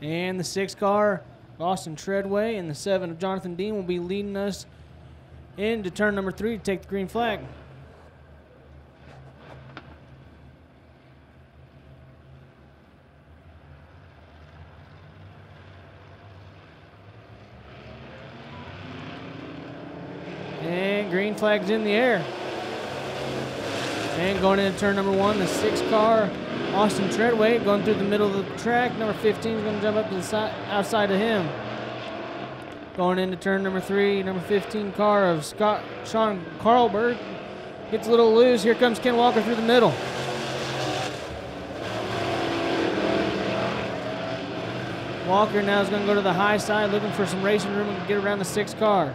And the 6 car, Austin Treadway, and the 7 of Jonathan Dean will be leading us into turn number 3 to take the green flag. And green flag's in the air. And going into turn number 1, the 6 car, Austin Treadway, going through the middle of the track. Number 15 is going to jump up to the side, outside of him. Going into turn number 3, number 15 car of Sean Carlberg gets a little loose. Here comes Ken Walker through the middle. Walker now is going to go to the high side, looking for some racing room and get around the 6 car.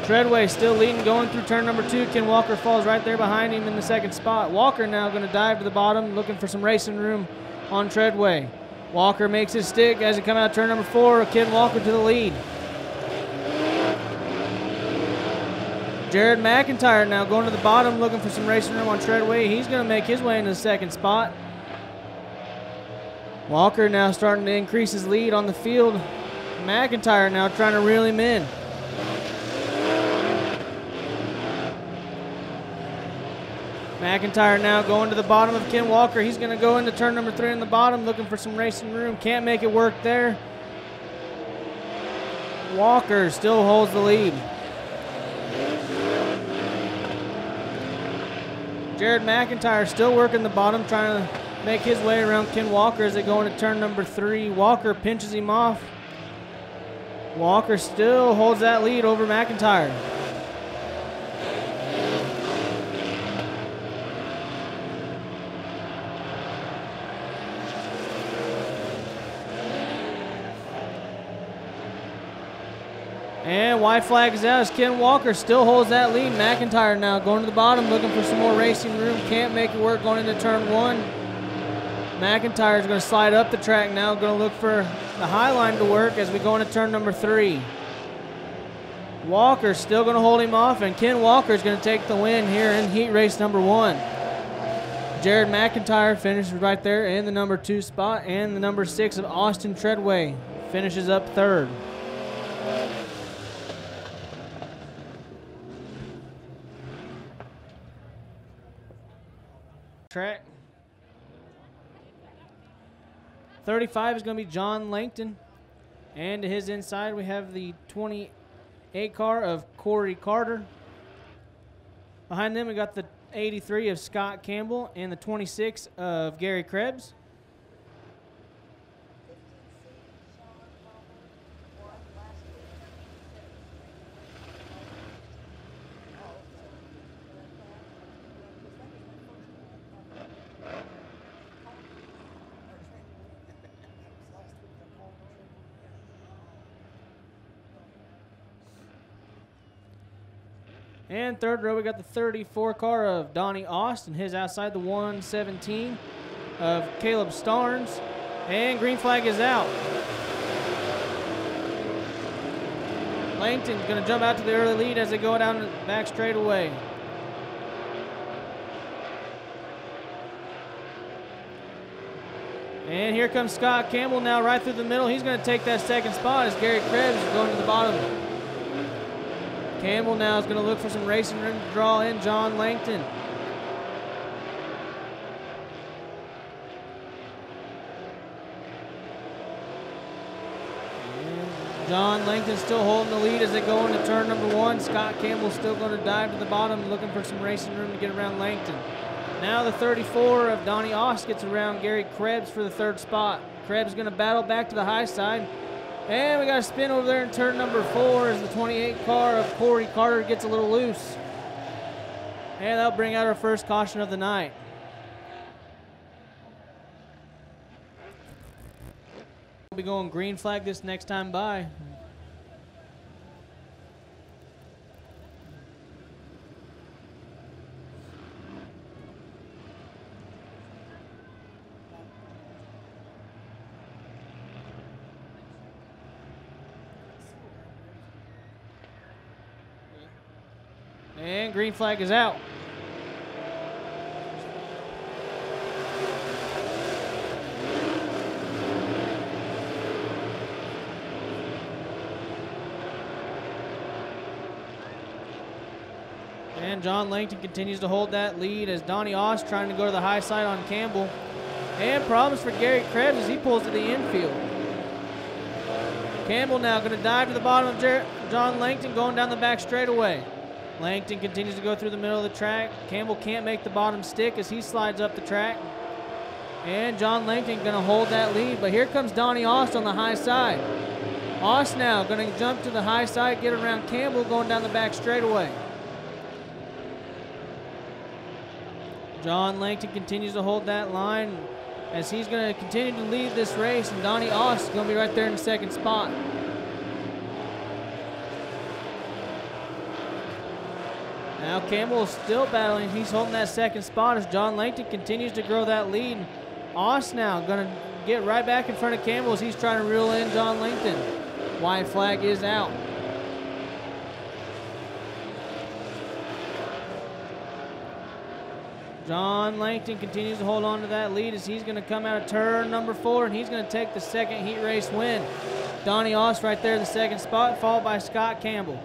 Treadway still leading, going through turn number 2. Ken Walker falls right there behind him in the 2nd spot. Walker now going to dive to the bottom, looking for some racing room on Treadway. Walker makes his stick as he comes out turn number 4. Ken Walker to the lead. Jared McIntyre now going to the bottom, looking for some racing room on Treadway. He's going to make his way into the 2nd spot. Walker now starting to increase his lead on the field. McIntyre now trying to reel him in. McIntyre now going to the bottom of Ken Walker. He's going to go into turn number 3 in the bottom, looking for some racing room. Can't make it work there. Walker still holds the lead. Jared McIntyre still working the bottom, trying to make his way around Ken Walker as they go into turn number 3. Walker pinches him off. Walker still holds that lead over McIntyre. And white flag is out as Ken Walker still holds that lead. McIntyre now going to the bottom, looking for some more racing room. Can't make it work going into turn 1. McIntyre is going to slide up the track now, going to look for the high line to work as we go into turn number 3. Walker still going to hold him off, and Ken Walker is going to take the win here in heat race number 1. Jared McIntyre finishes right there in the number 2 spot, and the number 6 of Austin Treadway finishes up 3rd. Track. 35 is going to be John Langton. And to his inside, we have the 28 car of Corey Carter. Behind them, we got the 83 of Scott Campbell and the 26 of Gary Krebs. And 3rd row, we got the 34 car of Donnie Austin. His outside, the 117 of Caleb Starnes. And green flag is out. Langton's going to jump out to the early lead as they go down the back straightaway. And here comes Scott Campbell now right through the middle. He's going to take that 2nd spot as Gary Krebs is going to the bottom. Campbell now is going to look for some racing room to draw in John Langton. And John Langton still holding the lead as they go into turn number 1. Scott Campbell still going to dive to the bottom, looking for some racing room to get around Langton. Now the 34 of Donnie Austin gets around Gary Krebs for the 3rd spot. Krebs is going to battle back to the high side. And we got a spin over there in turn number 4 as the 28 car of Corey Carter gets a little loose. And that'll bring out our first caution of the night. We'll be going green flag this next time by. And green flag is out. And John Langton continues to hold that lead as Donnie Oss trying to go to the high side on Campbell. And problems for Gary Krebs as he pulls to the infield. Campbell now going to dive to the bottom of John Langton going down the back straightaway. Langton continues to go through the middle of the track. Campbell can't make the bottom stick as he slides up the track. And John Langton going to hold that lead, but here comes Donnie Oss on the high side. Oss now going to jump to the high side, get around Campbell going down the back straightaway. John Langton continues to hold that line as he's going to continue to lead this race, and Donnie Oss is going to be right there in the second spot. Now Campbell is still battling. He's holding that second spot as John Langton continues to grow that lead. Oss now going to get right back in front of Campbell as he's trying to reel in John Langton. White flag is out. John Langton continues to hold on to that lead as he's going to come out of turn number 4, and he's going to take the second heat race win. Donnie Oss right there in the second spot, followed by Scott Campbell.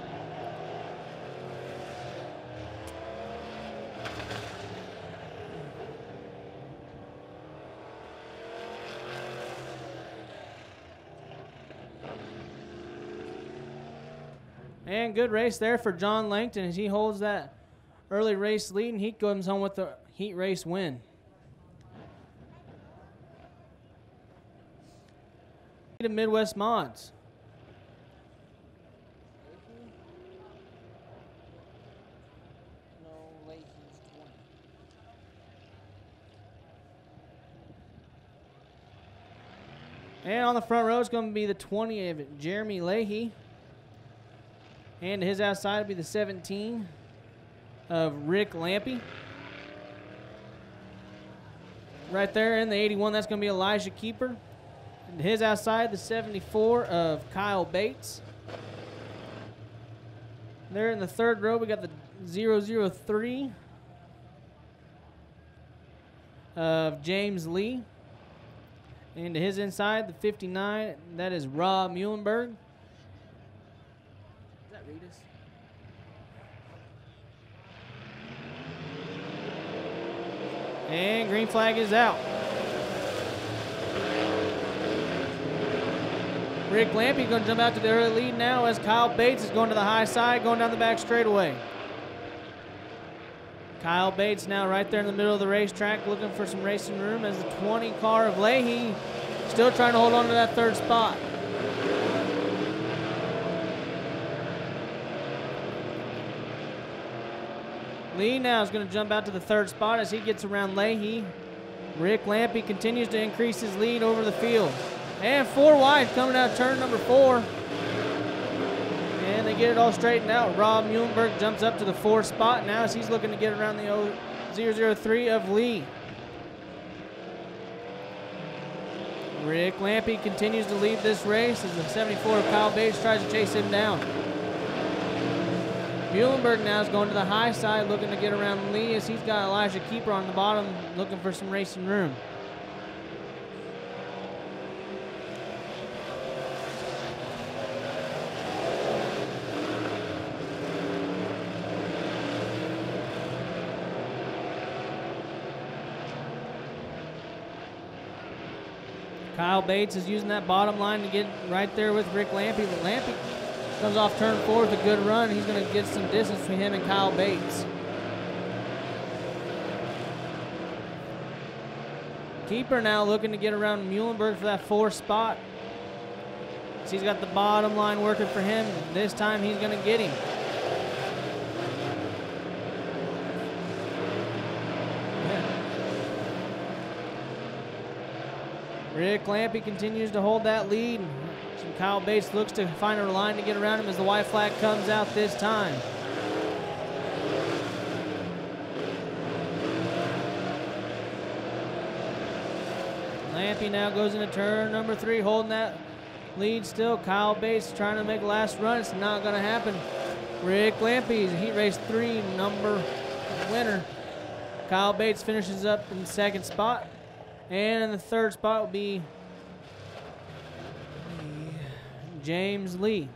And good race there for John Langton as he holds that early race lead, and he comes home with the heat race win. To Midwest Mods. And on the front row is going to be the 20 of Jeremy Leahy. And to his outside will be the 17 of Rick Lampy. Right there in the 81, that's going to be Elijah Keeper. And to his outside, the 74 of Kyle Bates. There in the third row, we got the 003 of James Lee. And to his inside, the 59, that is Rob Muhlenberg. Is that Reedus? And green flag is out. Rick Lampy going to jump out to the early lead now as Kyle Bates is going to the high side, going down the back straightaway. Kyle Bates now right there in the middle of the racetrack looking for some racing room as the 20 car of Leahy still trying to hold on to that third spot. Lee now is going to jump out to the third spot as he gets around Leahy. Rick Lampy continues to increase his lead over the field. And 4 wide coming out of turn number 4. And they get it all straightened out. Rob Muhlenberg jumps up to the 4th spot now as he's looking to get around the 003 of Lee. Rick Lampy continues to lead this race as the 74 of Kyle Bates tries to chase him down. Muhlenberg now is going to the high side looking to get around Lee as he's got Elijah Keeper on the bottom looking for some racing room. Kyle Bates is using that bottom line to get right there with Rick Lampy. But Lampy comes off turn 4 with a good run. He's going to get some distance between him and Kyle Bates. Keeper now looking to get around Muhlenberg for that 4th spot. So he's got the bottom line working for him. This time he's going to get him. Rick Lampy continues to hold that lead. So Kyle Bates looks to find a line to get around him as the white flag comes out this time. Lampy now goes into turn number 3, holding that lead still. Kyle Bates trying to make a last run. It's not going to happen. Rick Lampe's Heat Race 3 number winner. Kyle Bates finishes up in the second spot. And in the third spot will be James Lee.